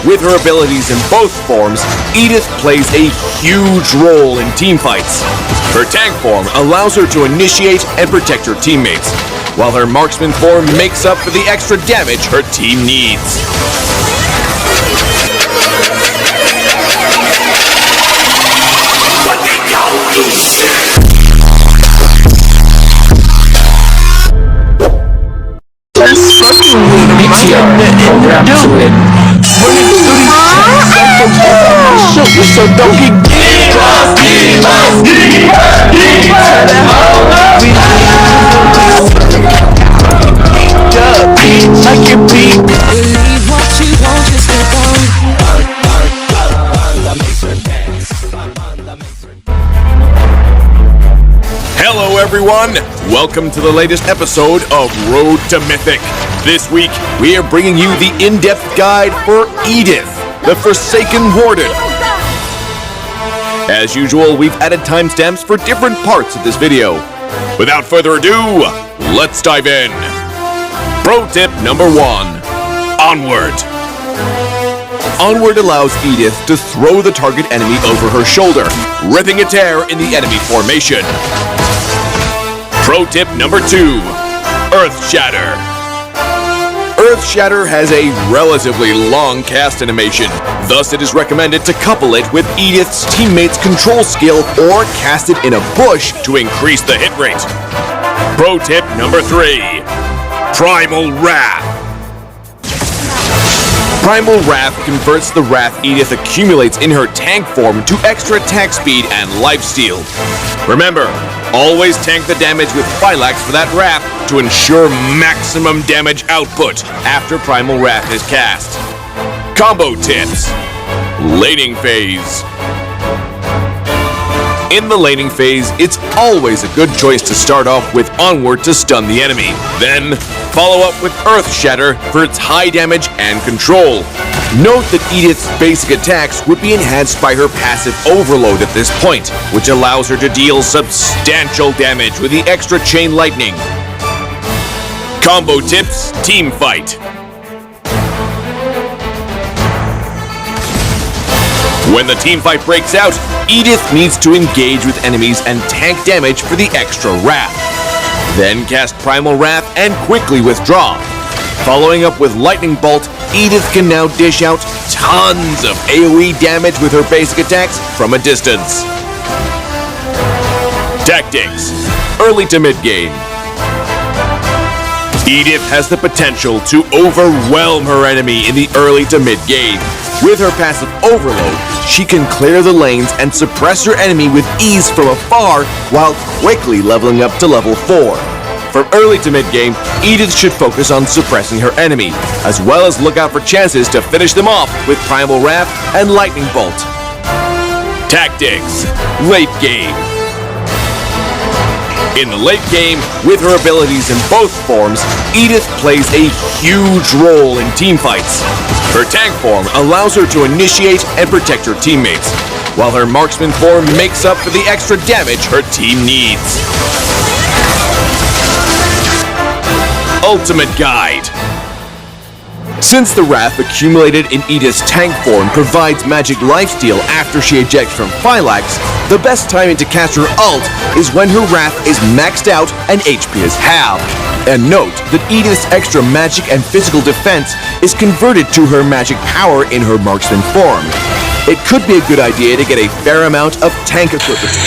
with her abilities in both forms, Edith plays a huge role in teamfights. Her tank form allows her to initiate and protect her teammates, while her marksman form makes up for the extra damage her team needs. Let's fucking with me, nothing to do it. Running through these shoulders, so don't get Believe what you want, just get on. Hello everyone! Welcome to the latest episode of Road to Mythic. This week, we are bringing you the in-depth guide for Edith, the Forsaken Warden. As usual, we've added timestamps for different parts of this video. Without further ado, let's dive in. Pro tip number 1. Onward. Onward allows Edith to throw the target enemy over her shoulder, ripping a tear in the enemy formation. Pro tip number 2. Earth Shatter. Earth Shatter has a relatively long cast animation, thus it is recommended to couple it with Edith's teammate's control skill or cast it in a bush to increase the hit rate. Pro tip number 3. Primal Wrath. Primal Wrath converts the wrath Edith accumulates in her tank form to extra attack speed and lifesteal. Remember, always tank the damage with phylax for that wrath to ensure maximum damage output after Primal Wrath is cast. Combo tips. Laning phase. In the laning phase, it's always a good choice to start off with Onward to stun the enemy. Then, follow up with Earth Shatter for its high damage and control. Note that Edith's basic attacks would be enhanced by her passive Overload at this point, which allows her to deal substantial damage with the extra Chain Lightning. Combo tips, team fight. When the team fight breaks out, Edith needs to engage with enemies and tank damage for the extra wrath. Then cast Primal Wrath and quickly withdraw. Following up with Lightning Bolt, Edith can now dish out tons of AoE damage with her basic attacks from a distance. Tactics. Early to mid-game. Edith has the potential to overwhelm her enemy in the early to mid-game. With her passive Overload, she can clear the lanes and suppress her enemy with ease from afar while quickly leveling up to level 4. From early to mid-game, Edith should focus on suppressing her enemy, as well as look out for chances to finish them off with Primal Wrath and Lightning Bolt. Tactics. Late game. In the late game, with her abilities in both forms, Edith plays a huge role in teamfights. Her tank form allows her to initiate and protect her teammates, while her marksman form makes up for the extra damage her team needs. Ultimate Guide. Since the wrath accumulated in Edith's tank form provides magic lifesteal after she ejects from phylax, the best timing to cast her ult is when her wrath is maxed out and HP is halved. And note that Edith's extra magic and physical defense is converted to her magic power in her marksman form. It could be a good idea to get a fair amount of tank equipment.